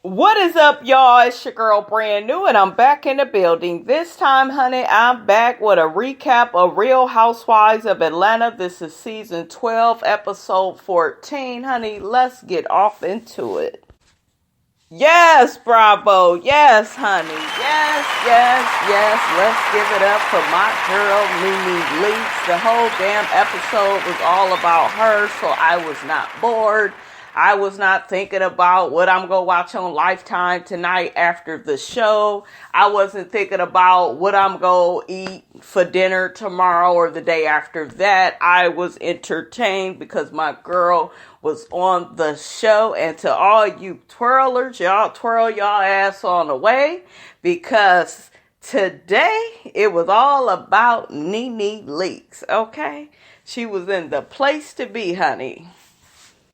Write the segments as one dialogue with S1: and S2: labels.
S1: What is up, y'all? It's your girl Brand New, and I'm back in the building. This time, honey, I'm back with a recap of Real Housewives of Atlanta. This is season 12, episode 14. Honey, let's get off into it. Yes, bravo. Yes, honey. Yes. Let's give it up for my girl, NeNe Leakes. The whole damn episode was all about her, so I was not bored. I was not thinking about what I'm going to watch on Lifetime tonight after the show. I wasn't thinking about what I'm going to eat for dinner tomorrow or the day after that. I was entertained because my girl was on the show. And to all you twirlers, y'all twirl y'all ass on the way, because today it was all about NeNe Leakes, okay? She was in the place to be, honey.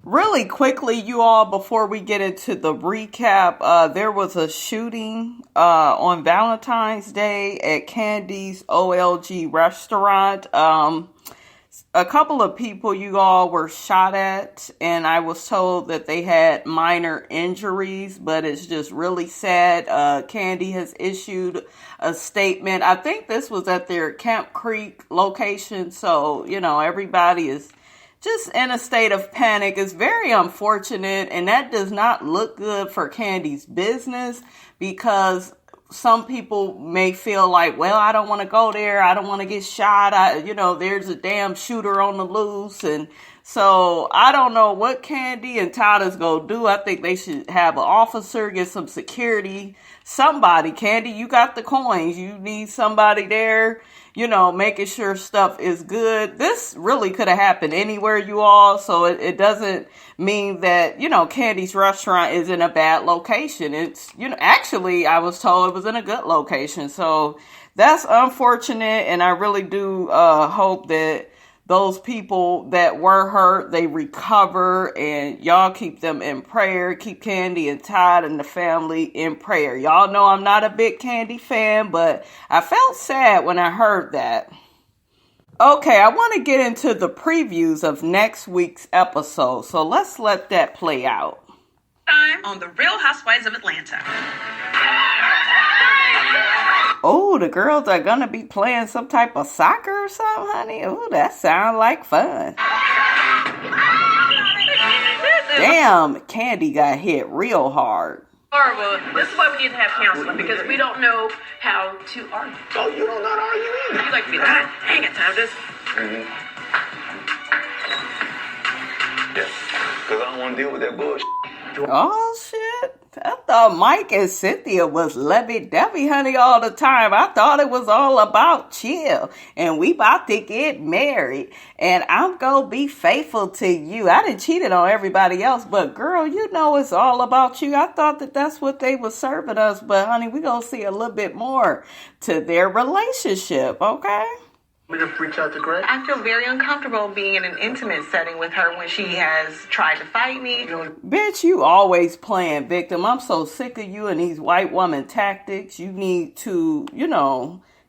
S1: Really quickly, you all, before we get into the recap, there was a shooting on Valentine's Day at Candy's OLG restaurant. A couple of people, you all, were shot at, and I was told that they had minor injuries, but it's just really sad. Candy has issued a statement. I think this was at their Camp Creek location, so, you know, everybody is just in a state of panic. It's very unfortunate, and that does not look good for Candy's business, because some people may feel like, well, I don't want to go there. I don't want to get shot. There's a damn shooter on the loose. And so I don't know what Candy and Todd is going to do. I think they should have an officer, get some security. Somebody, Candy, you got the coins. You need somebody there, making sure stuff is good. This really could have happened anywhere, you all. So it doesn't mean that, Candy's restaurant is in a bad location. It's, actually, I was told it was in a good location. So that's unfortunate. And I really do hope that those people that were hurt, they recover, and y'all keep them in prayer. Keep Candy and Todd and the family in prayer. Y'all know I'm not a big Candy fan, but I felt sad when I heard that. Okay, I want to get into the previews of next week's episode, so let's let that play out.
S2: Time on the Real Housewives of Atlanta.
S1: Oh, the girls are going to be playing some type of soccer or something, honey. Oh, that sounds like fun. Damn, Candy got hit real hard.
S2: Horrible. This is why we need to have counseling, because we don't know how to argue.
S3: Oh, you don't know how to argue either.
S2: You like to be like, I ain't got time for this.
S3: Yeah, because I don't want to deal with that bullshit.
S1: Oh, shit. I thought Mike and Cynthia was lovey-dovey, honey, all the time. I thought it was all about chill, and we about to get married, and I'm going to be faithful to you. I done cheated on everybody else, but girl, it's all about you. I thought that that's what they were serving us, but honey, we going to see a little bit more to their relationship, okay?
S3: We just reach out to Greg.
S2: I feel very uncomfortable being in an intimate setting with her when she has tried to fight me.
S1: Bitch, you always playing victim. I'm so sick of you and these white woman tactics. You need to,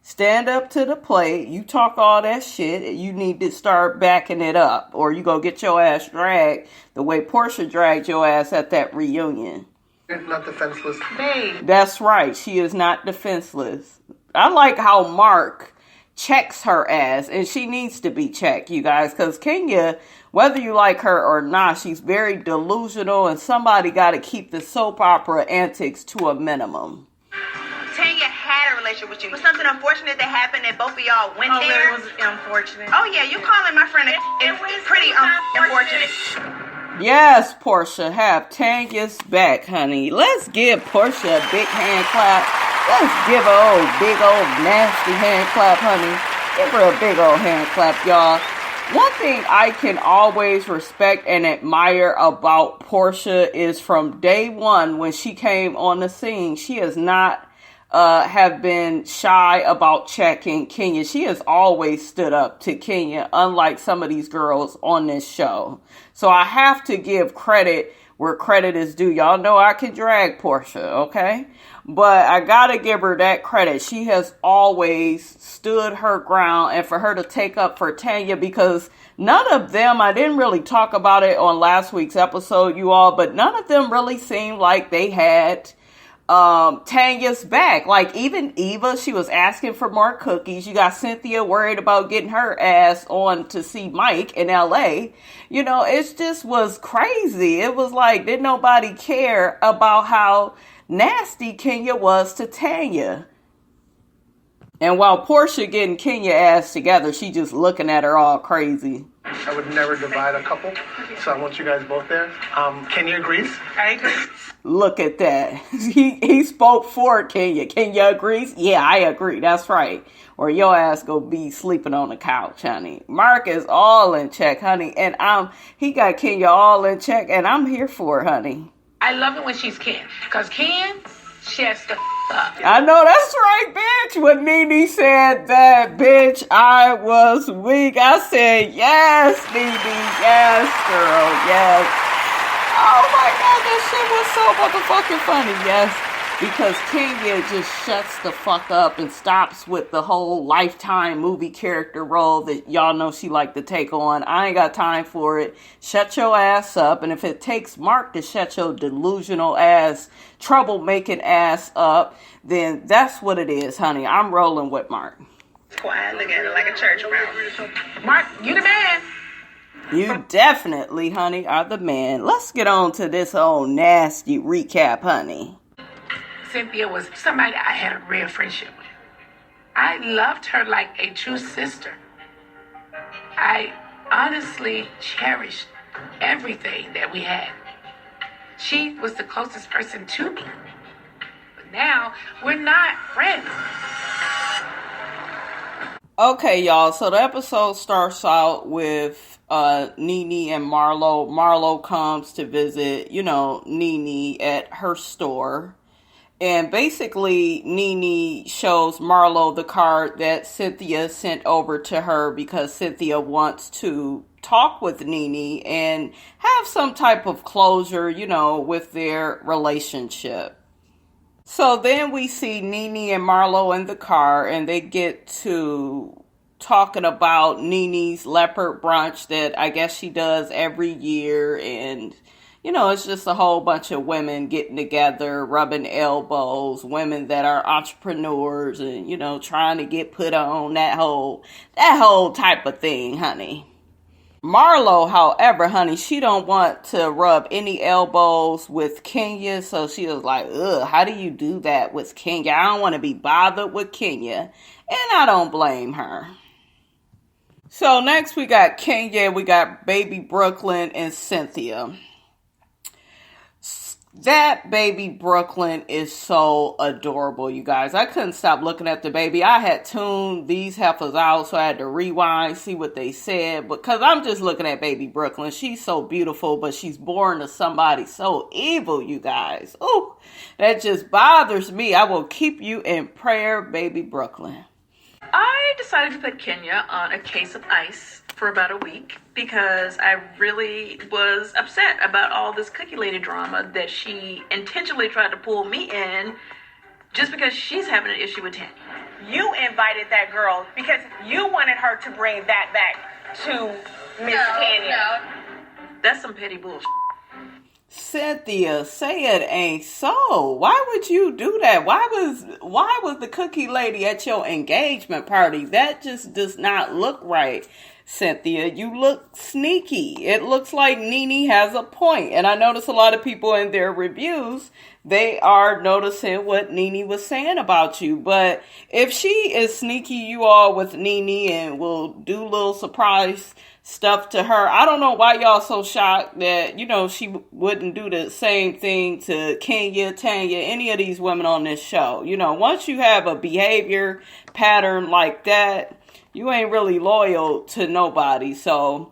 S1: stand up to the plate. You talk all that shit. You need to start backing it up, or you go get your ass dragged the way Portia dragged your ass at that reunion.
S3: Not defenseless.
S2: Babe.
S1: That's right. She is not defenseless. I like how Mark checks her ass, and she needs to be checked, you guys, because Kenya, whether you like her or not, she's very delusional, and somebody got to keep the soap opera antics to a minimum.
S4: Tanya had a relationship with you. Was something unfortunate that happened that both of y'all went there?
S2: Oh, it was unfortunate.
S4: Oh, yeah, you calling my friend is pretty unfortunate.
S1: Yes, Portia, have Tanya's back, honey. Let's give Portia a big hand clap. Let's give her a big old nasty hand clap, honey. Give her a big old hand clap, y'all. One thing I can always respect and admire about Portia is from day one when she came on the scene, she has not have been shy about checking Kenya. She has always stood up to Kenya, unlike some of these girls on this show. So I have to give credit where credit is due. Y'all know I can drag Portia, okay? But I gotta give her that credit. She has always stood her ground, and for her to take up for Tanya, because none of them, I didn't really talk about it on last week's episode, you all, but none of them really seemed like they had Tanya's back. Like, even Eva, she was asking for more cookies. You got Cynthia worried about getting her ass on to see Mike in LA. You know, it just was crazy. It was like, didn't nobody care about how nasty Kenya was to Tanya. And while Portia getting Kenya ass together, she just looking at her all crazy.
S5: I would never divide a couple, so I want you guys both there. Kenya agrees.
S2: I agree.
S1: Look at that. He spoke for Kenya. Kenya agrees? Yeah, I agree. That's right. Or your ass go be sleeping on the couch, honey. Mark is all in check, honey. And he got Kenya all in check, and I'm here for it, honey.
S6: I love it when she's Ken. Because Ken shuts the up.
S1: I know that's right, bitch. When NeNe said that, bitch, I was weak. I said, yes, NeNe. Yes, girl. Yes. Oh, my God. That shit was so motherfucking funny. Yes. Because Kenya just shuts the fuck up and stops with the whole Lifetime movie character role that y'all know she like to take on. I ain't got time for it. Shut your ass up. And if it takes Mark to shut your delusional ass, troublemaking ass up, then that's what it is, honey. I'm rolling with Mark.
S4: Quiet, look at it like a church mouse.
S6: Mark, you the man.
S1: You definitely, honey, are the man. Let's get on to this old nasty recap, honey.
S6: Cynthia was somebody I had a real friendship with. I loved her like a true sister. I honestly cherished everything that we had. She was the closest person to me. But now, we're not friends.
S1: Okay, y'all, so the episode starts out with NeNe and Marlo. Marlo comes to visit, NeNe at her store. And basically, NeNe shows Marlo the card that Cynthia sent over to her because Cynthia wants to talk with NeNe and have some type of closure, with their relationship. So then we see NeNe and Marlo in the car, and they get to talking about NeNe's leopard brunch that I guess she does every year, and it's just a whole bunch of women getting together, rubbing elbows, women that are entrepreneurs and, trying to get put on, that whole type of thing, honey. Marlo, however, honey, she don't want to rub any elbows with Kenya, so she was like, ugh, how do you do that with Kenya? I don't want to be bothered with Kenya, and I don't blame her. So next we got Kenya, we got baby Brooklyn and Cynthia. That baby Brooklyn is so adorable, you guys. I couldn't stop looking at the baby. I had tuned these heifers out, so I had to rewind, see what they said. Because I'm just looking at baby Brooklyn. She's so beautiful, but she's born to somebody so evil, you guys. Ooh, that just bothers me. I will keep you in prayer, baby Brooklyn.
S7: I decided to put Kenya on a case of ice for about a week because I really was upset about all this cookie lady drama that she intentionally tried to pull me in just because she's having an issue with Tanya.
S2: You invited that girl because you wanted her to bring that back to Miss Tanya.
S7: No. That's some petty bullshit.
S1: Cynthia, say it ain't so. Why would you do that? Why was the cookie lady at your engagement party? That just does not look right, Cynthia. You look sneaky. It looks like NeNe has a point. And I notice a lot of people in their reviews, they are noticing what NeNe was saying about you. But if she is sneaky, you all, with NeNe and will do little surprise stuff to her, I don't know why y'all so shocked that, she wouldn't do the same thing to Kenya, Tanya, any of these women on this show. Once you have a behavior pattern like that, you ain't really loyal to nobody. So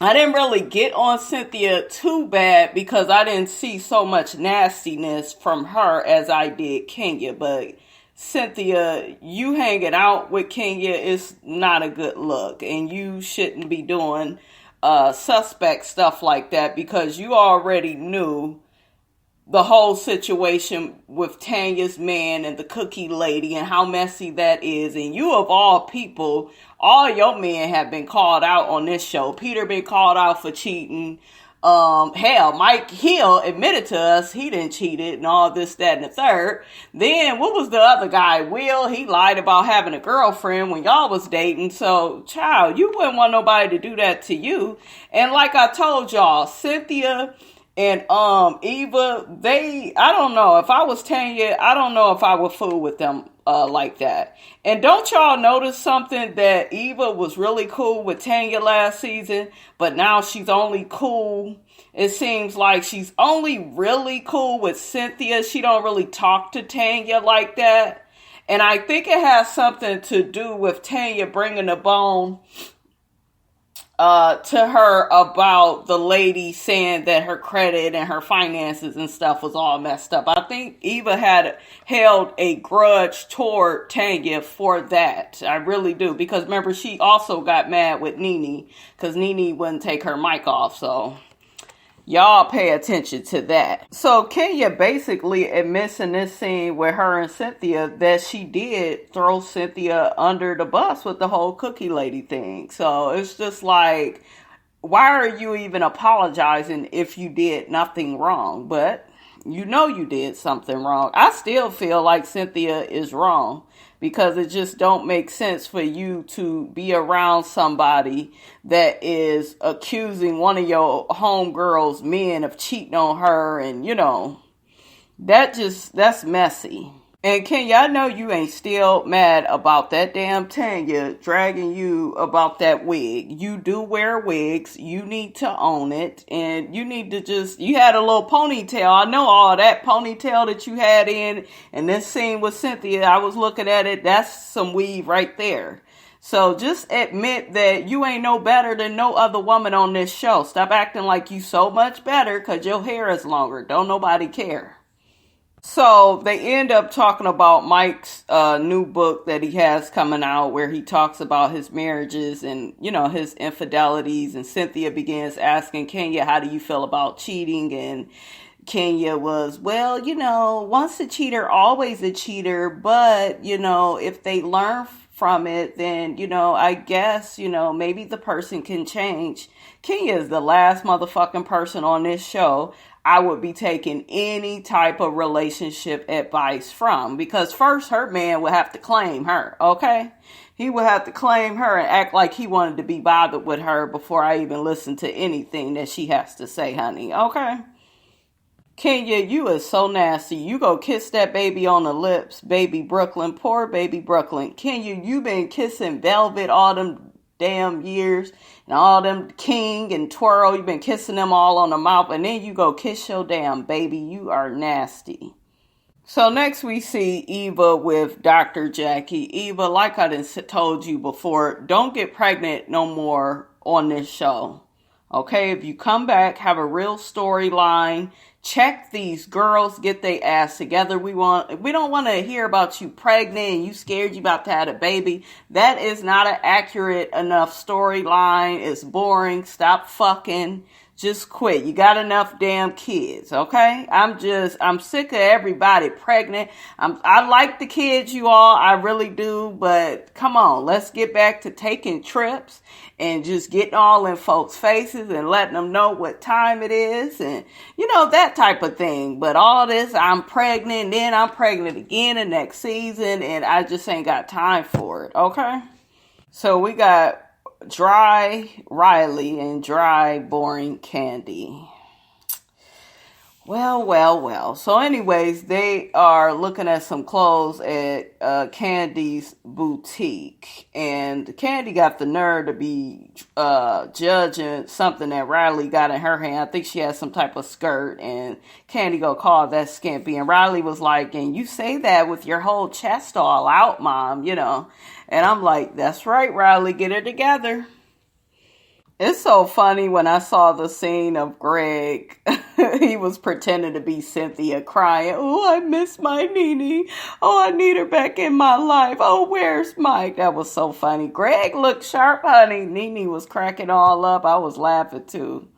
S1: I didn't really get on Cynthia too bad because I didn't see so much nastiness from her as I did Kenya. But Cynthia, you hanging out with Kenya is not a good look, and you shouldn't be doing suspect stuff like that, because you already knew the whole situation with Tanya's man and the cookie lady and how messy that is. And you, of all people, all your men have been called out on this show. Peter been called out for cheating. Hell, Mike Hill admitted to us he didn't cheat it and all this, that, and the third. Then what was the other guy? Will, he lied about having a girlfriend when y'all was dating. So, child, you wouldn't want nobody to do that to you. And like I told y'all, Cynthia and Eva, I don't know. If I was Tanya, I don't know if I would fool with them like that. And don't y'all notice something, that Eva was really cool with Tanya last season, but now she's only cool. It seems like she's only really cool with Cynthia. She don't really talk to Tanya like that. And I think it has something to do with Tanya bringing the bone to her about the lady saying that her credit and her finances and stuff was all messed up. I think Eva had held a grudge toward Tanya for that. I really do. Because remember, she also got mad with NeNe because NeNe wouldn't take her mic off. So y'all pay attention to that. So Kenya basically admits in this scene with her and Cynthia that she did throw Cynthia under the bus with the whole cookie lady thing. So it's just like, why are you even apologizing if you did nothing wrong? But you know you did something wrong. I still feel like Cynthia is wrong, because it just don't make sense for you to be around somebody that is accusing one of your homegirls' men of cheating on her. And, you know, that's messy. And Kenya, I know you ain't still mad about that damn Tanya dragging you about that wig. You do wear wigs. You need to own it. And you need to you had a little ponytail. I know all that ponytail that you had in this scene with Cynthia. I was looking at it. That's some weave right there. So just admit that you ain't no better than no other woman on this show. Stop acting like you so much better because your hair is longer. Don't nobody care. So they end up talking about Mike's new book that he has coming out, where he talks about his marriages and, you know, his infidelities. And Cynthia begins asking Kenya, how do you feel about cheating? And Kenya was, well, you know, once a cheater, always a cheater. But, you know, if they learn from it, then, you know, I guess, you know, maybe the person can change. Kenya is the last motherfucking person on this show I would be taking any type of relationship advice from, because first her man would have to claim her, okay? He would have to claim her and act like he wanted to be bothered with her before I even listen to anything that she has to say, honey, okay? Kenya, you is so nasty. You go kiss that baby on the lips, baby Brooklyn, poor baby Brooklyn. Kenya, you been kissing Velvet all them damn years, and all them King and Twirl, you've been kissing them all on the mouth, and then you go kiss your damn baby. You are nasty. So next we see Eva with Dr. Jackie. Eva, like I done told you before, don't get pregnant no more on this show. Okay, if you come back, have a real storyline. Check these girls, get their ass together. We don't want to hear about you pregnant and you scared you about to have a baby. That is not an accurate enough storyline. It's boring. Stop fucking. Just quit. You got enough damn kids, okay? I'm sick of everybody pregnant. I like the kids, you all. I really do. But come on, let's get back to taking trips and just getting all in folks' faces and letting them know what time it is and, you know, that type of thing. But all this, I'm pregnant, then I'm pregnant again the next season, and I just ain't got time for it, okay? So we got dry Riley and dry boring Candy. Well. So anyways, they are looking at some clothes at Candy's boutique. And Candy got the nerve to be judging something that Riley got in her hand. I think she has some type of skirt. And Candy go call that skimpy. And Riley was like, and you say that with your whole chest all out, Mom, you know. And I'm like, that's right, Riley, get it together. It's so funny when I saw the scene of Greg he was pretending to be Cynthia, crying, oh, I miss my NeNe. Oh, I need her back in my life. Oh, where's Mike? That was so funny. Greg looked sharp, honey. NeNe was cracking all up. I was laughing too.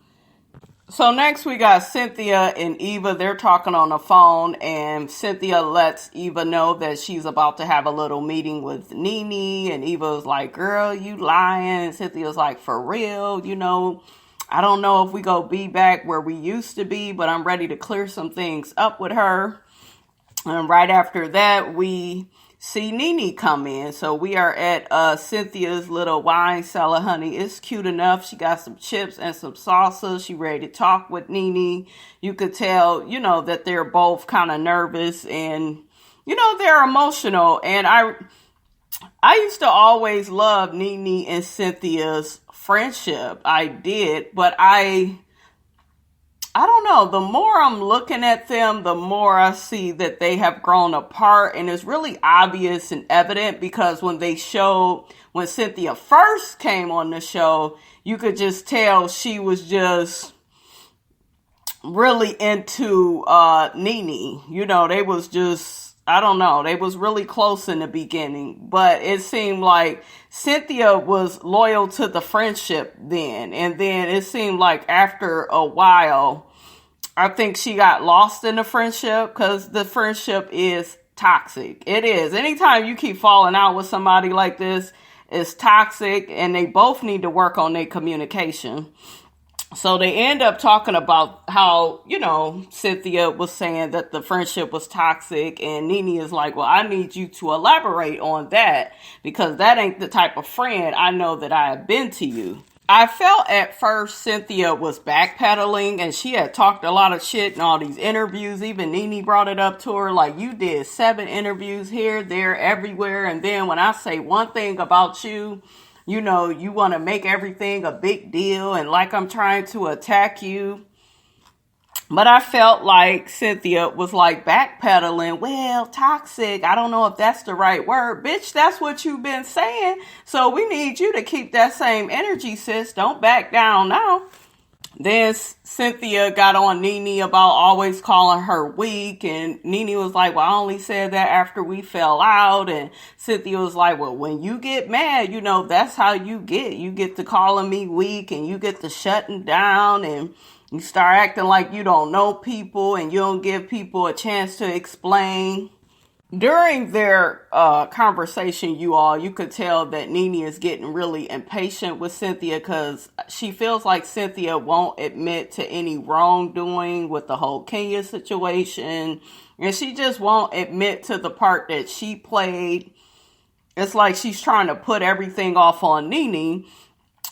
S1: So next we got Cynthia and Eva. They're talking on the phone, and Cynthia lets Eva know that she's about to have a little meeting with NeNe, and Eva was like, girl, you lying. And Cynthia was like, for real, I don't know if we go be back where we used to be, but I'm ready to clear some things up with her. And right after that, we see NeNe come in. So we are at Cynthia's little wine cellar, honey. It's cute enough. She got some chips and some salsa. She ready to talk with NeNe. You could tell, that they're both kind of nervous and, they're emotional. And I used to always love NeNe and Cynthia's friendship. I did, but I don't know. The more I'm looking at them, the more I see that they have grown apart. And it's really obvious and evident because when Cynthia first came on the show, you could just tell she was just really into NeNe. They was just, I don't know. They was really close in the beginning, but it seemed like Cynthia was loyal to the friendship then. And then it seemed like after a while, I think she got lost in the friendship because the friendship is toxic. It is. Anytime you keep falling out with somebody like this, it's toxic, and they both need to work on their communication. So they end up talking about how, Cynthia was saying that the friendship was toxic, and NeNe is like, well, I need you to elaborate on that because that ain't the type of friend I know that I have been to you. I felt at first Cynthia was backpedaling, and she had talked a lot of shit in all these interviews. Even NeNe brought it up to her, like, you did 7 interviews here, there, everywhere. And then when I say one thing about you, you want to make everything a big deal and like I'm trying to attack you. But I felt like Cynthia was like backpedaling. Well, toxic. I don't know if that's the right word. Bitch, that's what you've been saying. So we need you to keep that same energy, sis. Don't back down now. Then Cynthia got on NeNe about always calling her weak. And NeNe was like, well, I only said that after we fell out. And Cynthia was like, well, when you get mad, that's how you get. You get to calling me weak and you get to shutting down and you start acting like you don't know people and you don't give people a chance to explain. During their conversation, you could tell that NeNe is getting really impatient with Cynthia because she feels like Cynthia won't admit to any wrongdoing with the whole Kenya situation. And she just won't admit to the part that she played. It's like she's trying to put everything off on NeNe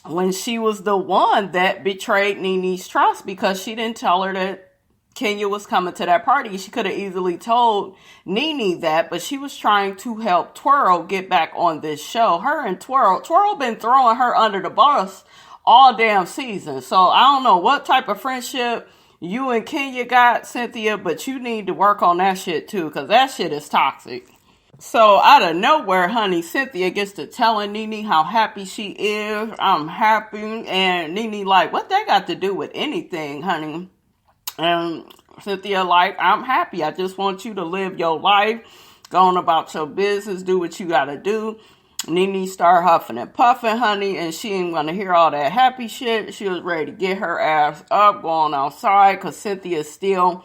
S1: when she was the one that betrayed NeNe's trust because she didn't tell her that Kenya was coming to that party. She could have easily told NeNe that, but she was trying to help Twirl get back on this show. Her and Twirl been throwing her under the bus all damn season. So I don't know what type of friendship you and Kenya got, Cynthia, but you need to work on that shit too, because that shit is toxic. So out of nowhere, honey, Cynthia gets to telling NeNe how happy she is. I'm happy. And NeNe like, what that got to do with anything, honey? And Cynthia like, I'm happy. I just want you to live your life, go on about your business, do what you got to do. NeNe start huffing and puffing, honey, and she ain't going to hear all that happy shit. She was ready to get her ass up, going outside, because Cynthia's still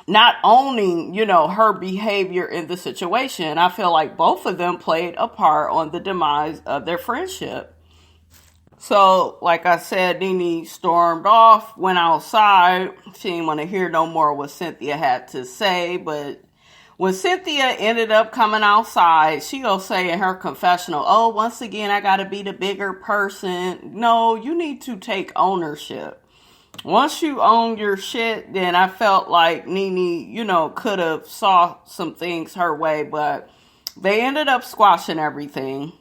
S1: not owning, her behavior in the situation. I feel like both of them played a part on the demise of their friendship. So, like I said, NeNe stormed off, went outside. She didn't want to hear no more what Cynthia had to say. But when Cynthia ended up coming outside, she gonna say in her confessional, oh, once again, I got to be the bigger person. No, you need to take ownership. Once you own your shit, then I felt like NeNe, could have saw some things her way, but they ended up squashing everything.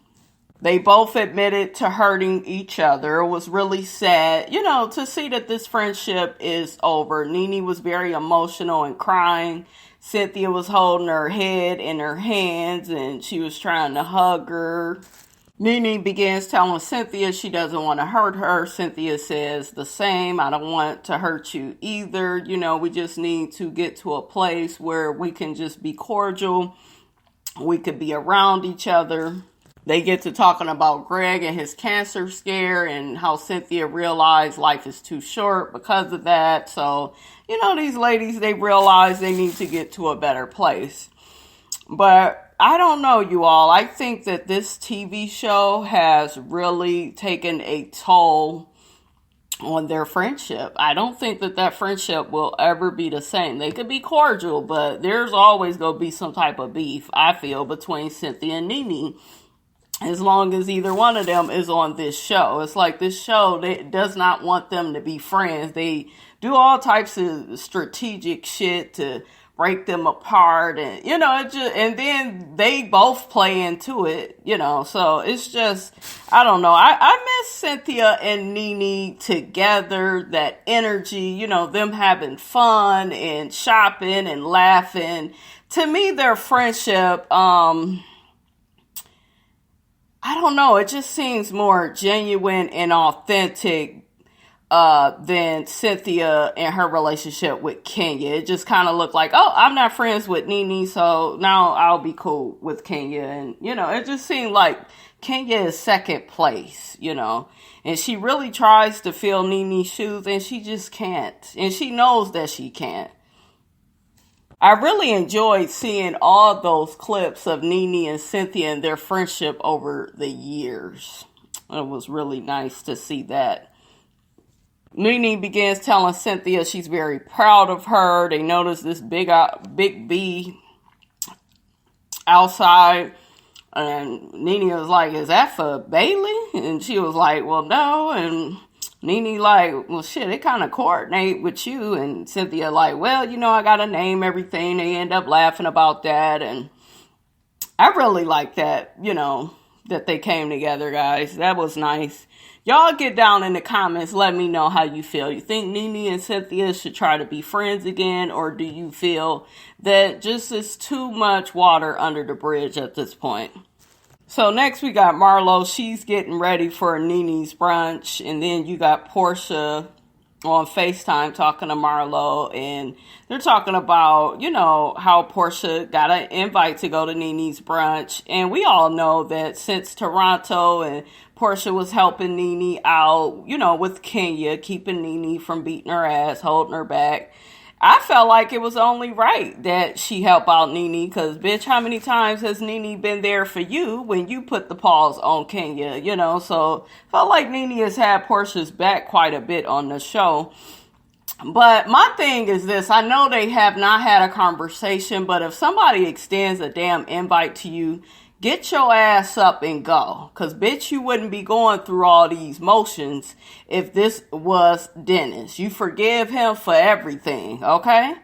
S1: They both admitted to hurting each other. It was really sad, to see that this friendship is over. NeNe was very emotional and crying. Cynthia was holding her head in her hands and she was trying to hug her. NeNe begins telling Cynthia she doesn't want to hurt her. Cynthia says the same. I don't want to hurt you either. You know, we just need to get to a place where we can just be cordial. We could be around each other. They get to talking about Greg and his cancer scare and how Cynthia realized life is too short because of that. So, you know, these ladies, they realize they need to get to a better place. But I don't know, you all. I think that this TV show has really taken a toll on their friendship. I don't think that that friendship will ever be the same. They could be cordial, but there's always going to be some type of beef, I feel, between Cynthia and NeNe, as long as either one of them is on this show. It's like this show does not want them to be friends. They do all types of strategic shit to break them apart, and you know, and then they both play into it, you know. So it's just, I don't know. I miss Cynthia and NeNe together, that energy, you know, them having fun and shopping and laughing. To me, their friendship, I don't know, it just seems more genuine and authentic than Cynthia and her relationship with Kenya. It just kind of looked like, oh, I'm not friends with NeNe, so now I'll be cool with Kenya. And, you know, it just seemed like Kenya is second place, you know. And she really tries to fill NeNe's shoes, and she just can't. And she knows that she can't. I really enjoyed seeing all those clips of NeNe and Cynthia and their friendship over the years. It was really nice to see that. NeNe begins telling Cynthia she's very proud of her. They notice this big bee outside. And NeNe was like, is that for Bailey? And she was like, well, no. And NeNe like, well, shit, it kind of coordinate with you. And Cynthia like, well, you know, I got to name everything. They end up laughing about that. And I really like that, you know, that they came together, guys. That was nice. Y'all get down in the comments. Let me know how you feel. You think NeNe and Cynthia should try to be friends again? Or do you feel that just is too much water under the bridge at this point? So next we got Marlo. She's getting ready for NeNe's brunch. And then you got Portia on FaceTime talking to Marlo. And they're talking about, you know, how Portia got an invite to go to NeNe's brunch. And we all know that since Toronto and Portia was helping NeNe out, you know, with Kenya, keeping NeNe from beating her ass, holding her back. I felt like it was only right that she help out NeNe, because, bitch, how many times has NeNe been there for you when you put the paws on Kenya, you know? So, felt like NeNe has had Portia's back quite a bit on the show. But my thing is this, I know they have not had a conversation, but if somebody extends a damn invite to you, get your ass up and go. Because, bitch, you wouldn't be going through all these motions if this was Dennis. You forgive him for everything, okay?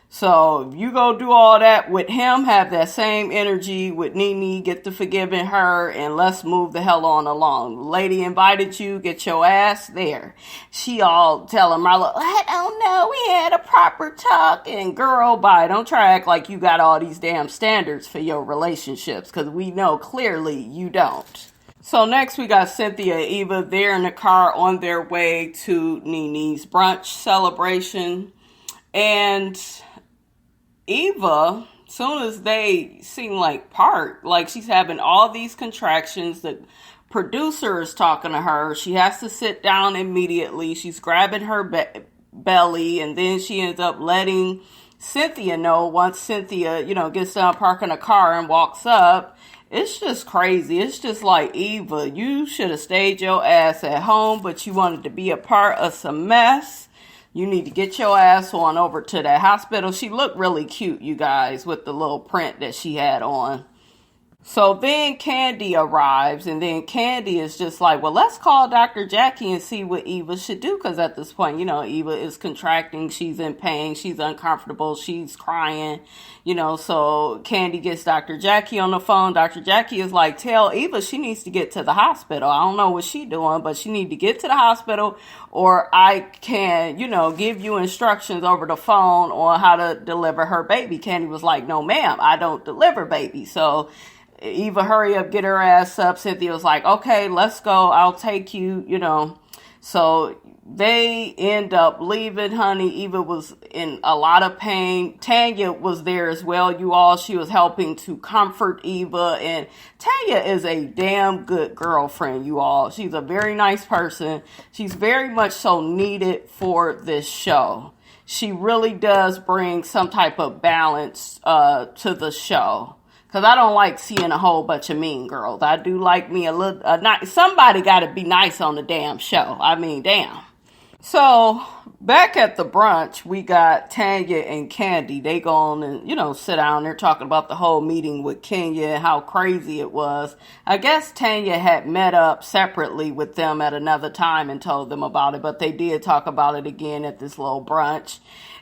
S1: So, if you go do all that with him, have that same energy with NeNe, get to forgiving her, and let's move the hell on along. The lady invited you, get your ass there. She all telling Marlo, I don't know, we had a proper talk. And girl, bye. Don't try to act like you got all these damn standards for your relationships, because we know clearly you don't. So next we got Cynthia and Eva. They're in the car on their way to NeNe's brunch celebration. And Eva, soon as they seem like part, like she's having all these contractions, the producer is talking to her. She has to sit down immediately. She's grabbing her belly, and then she ends up letting Cynthia know once Cynthia, you know, gets done parking a car and walks up. It's just crazy. It's just like, Eva, you should have stayed your ass at home, but you wanted to be a part of some mess. You need to get your ass on over to that hospital. She looked really cute, you guys, with the little print that she had on. So then Candy arrives, and then Candy is just like, well, let's call Dr. Jackie and see what Eva should do, because at this point, you know, Eva is contracting, she's in pain, she's uncomfortable, she's crying, you know, so Candy gets Dr. Jackie on the phone. Dr. Jackie is like, tell Eva she needs to get to the hospital. I don't know what she's doing, but she needs to get to the hospital, or I can, you know, give you instructions over the phone on how to deliver her baby. Candy was like, no, ma'am, I don't deliver babies. So Eva, hurry up, get her ass up. Cynthia was like, okay, let's go. I'll take you, So they end up leaving, honey. Eva was in a lot of pain. Tanya was there as well, you all. She was helping to comfort Eva. And Tanya is a damn good girlfriend, you all. She's a very nice person. She's very much so needed for this show. She really does bring some type of balance to the show. Because I don't like seeing a whole bunch of mean girls. I do like me a little... somebody got to be nice on the damn show. I mean, damn. So, back at the brunch, we got Tanya and Candy. They go on and, sit down. They're talking about the whole meeting with Kenya and how crazy it was. I guess Tanya had met up separately with them at another time and told them about it. But they did talk about it again at this little brunch.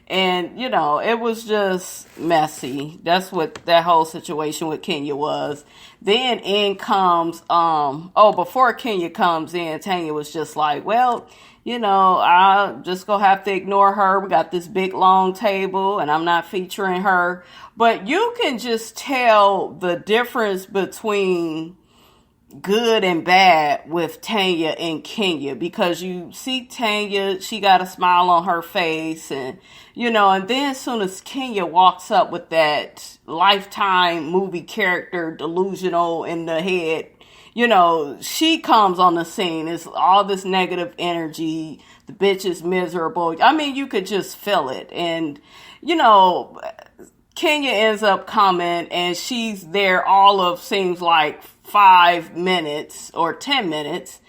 S1: And, it was just messy. That's what that whole situation with Kenya was. Then in comes, before Kenya comes in, Tanya was just like, well... I'm just going to have to ignore her. We got this big, long table, and I'm not featuring her. But you can just tell the difference between good and bad with Tanya and Kenya. Because you see Tanya, she got a smile on her face. And, and then as soon as Kenya walks up with that Lifetime movie character, delusional in the head, she comes on the scene. It's all this negative energy. The bitch is miserable. I mean, you could just feel it. And, Kenya ends up coming and she's there all of seems like 5 minutes or 10 minutes.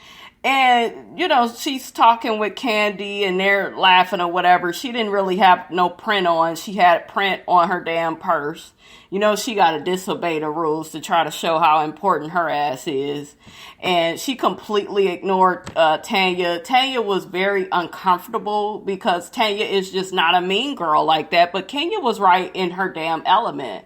S1: And, she's talking with Candy and they're laughing or whatever. She didn't really have no print on. She had print on her damn purse. She got to disobey the rules to try to show how important her ass is. And she completely ignored Tanya. Tanya was very uncomfortable because Tanya is just not a mean girl like that. But Kenya was right in her damn element.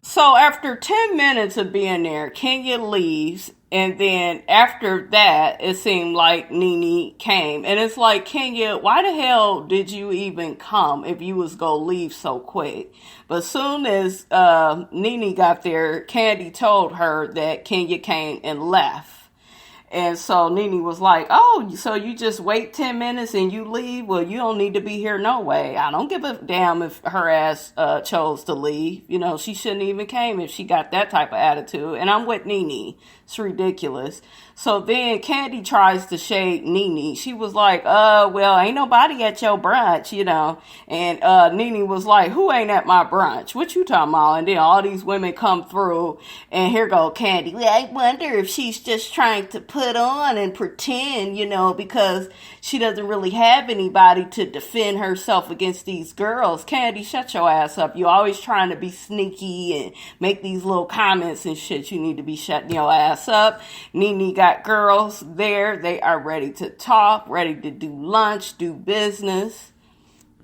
S1: So after 10 minutes of being there, Kenya leaves. And then after that, it seemed like NeNe came. And it's like, Kenya, why the hell did you even come if you was going to leave so quick? But soon as NeNe got there, Candy told her that Kenya came and left. And so NeNe was like, oh, so you just wait 10 minutes and you leave? Well, you don't need to be here no way. I don't give a damn if her ass chose to leave. She shouldn't even came if she got that type of attitude. And I'm with NeNe. It's ridiculous. So then Candy tries to shade NeNe. She was like, well, ain't nobody at your brunch, And NeNe was like, who ain't at my brunch? What you talking about? And then all these women come through and here go Candy. Well, I wonder if she's just trying to put on and pretend, because she doesn't really have anybody to defend herself against these girls. Candy, shut your ass up. You're always trying to be sneaky and make these little comments and shit. You need to be shutting your ass up. NeNe got girls there. They are ready to talk, ready to do lunch, do business.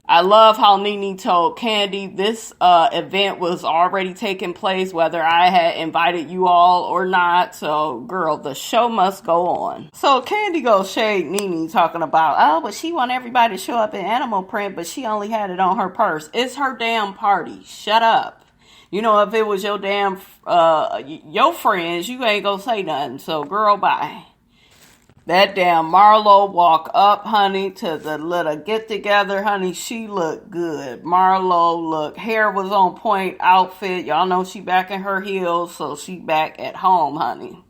S1: I love how NeNe told Candy this event was already taking place, whether I had invited you all or not. So, girl, the show must go on. So, Candy goes shade NeNe talking about, but she want everybody to show up in animal print, but she only had it on her purse. It's her damn party. Shut up. If it was your damn, your friends, you ain't gonna say nothing. So, girl, bye. That damn Marlo walk up, honey, to the little get-together, honey. She looked good. Marlo hair was on point, outfit. Y'all know she back in her heels, so she back at home, honey.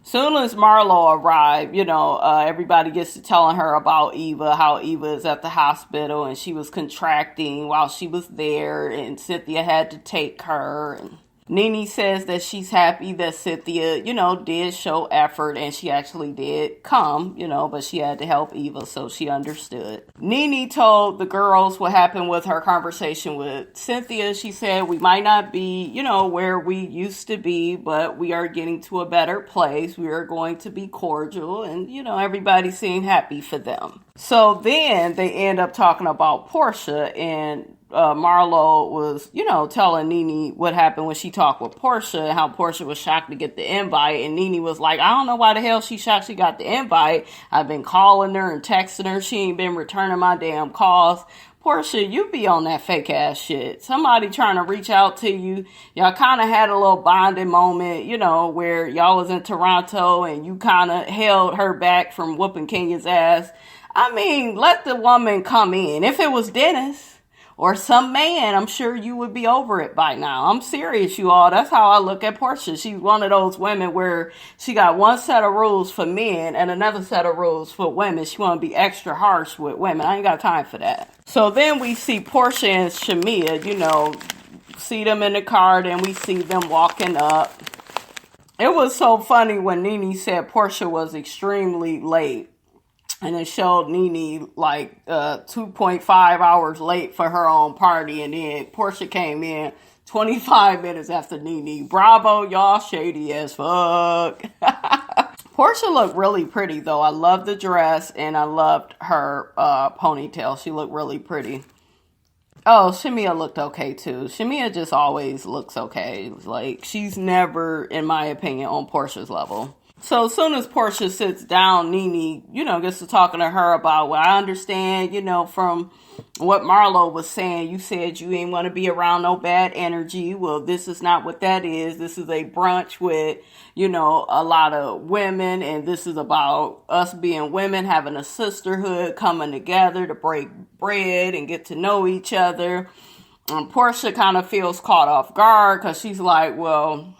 S1: Soon as Marlo arrived, everybody gets to telling her about Eva, how Eva is at the hospital and she was contracting while she was there and Cynthia had to take her. And NeNe says that she's happy that Cynthia, did show effort and she actually did come, but she had to help Eva, so she understood. NeNe told the girls what happened with her conversation with Cynthia. She said, we might not be, where we used to be, but we are getting to a better place. We are going to be cordial and, everybody seemed happy for them. So then they end up talking about Portia and Marlo was, telling NeNe what happened when she talked with Portia and how Portia was shocked to get the invite. And NeNe was like, I don't know why the hell she shocked she got the invite. I've been calling her and texting her. She ain't been returning my damn calls. Portia, you be on that fake ass shit. Somebody trying to reach out to you. Y'all kind of had a little bonding moment, you know, where y'all was in Toronto and you kind of held her back from whooping Kenya's ass. I mean, let the woman come in. If it was Dennis or some man, I'm sure you would be over it by now. I'm serious, you all. That's how I look at Portia. She's one of those women where she got one set of rules for men and another set of rules for women. She want to be extra harsh with women. I ain't got time for that. So then we see Portia and Shamia, you know, see them in the car, then we see them walking up. It was so funny when NeNe said Portia was extremely late. And it showed NeNe like 2.5 hours late for her own party. And then Portia came in 25 minutes after NeNe. Bravo, y'all shady as fuck. Portia looked really pretty, though. I loved the dress and I loved her ponytail. She looked really pretty. Oh, Shamia looked okay, too. Shamia just always looks okay. Like, she's never, in my opinion, on Portia's level. So as soon as Portia sits down, NeNe, you know, gets to talking to her about, well, I understand, you know, from what Marlo was saying, you said you ain't want to be around no bad energy. Well, this is not what that is. This is a brunch with, you know, a lot of women. And this is about us being women, having a sisterhood, coming together to break bread and get to know each other. And Portia kind of feels caught off guard because she's like, well,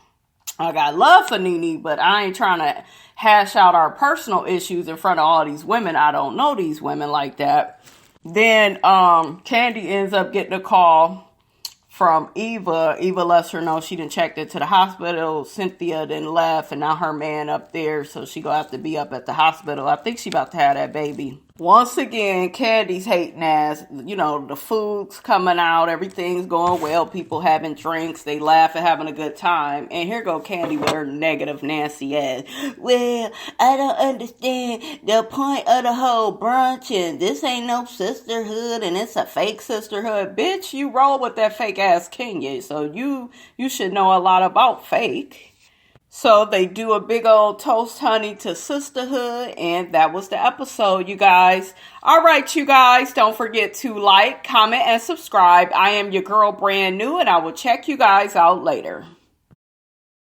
S1: I got love for NeNe, but I ain't trying to hash out our personal issues in front of all these women. I don't know these women like that. Then Candy ends up getting a call from Eva. Eva lets her know she done checked into the hospital. Cynthia then left, and now her man up there, so she gonna have to be up at the hospital. I think she about to have that baby. Once again, Candy's hating ass. You know, the food's coming out. Everything's going well. People having drinks. They laugh and having a good time. And here go Candy with her negative Nancy ass. Well, I don't understand the point of the whole brunch. And this ain't no sisterhood. And it's a fake sisterhood. Bitch, you roll with that fake ass Kenya. So you should know a lot about fake. So they do a big old toast, honey, to sisterhood. And that was the episode, you guys. All right, you guys. Don't forget to like, comment, and subscribe. I am your girl, Brand New, and I will check you guys out later.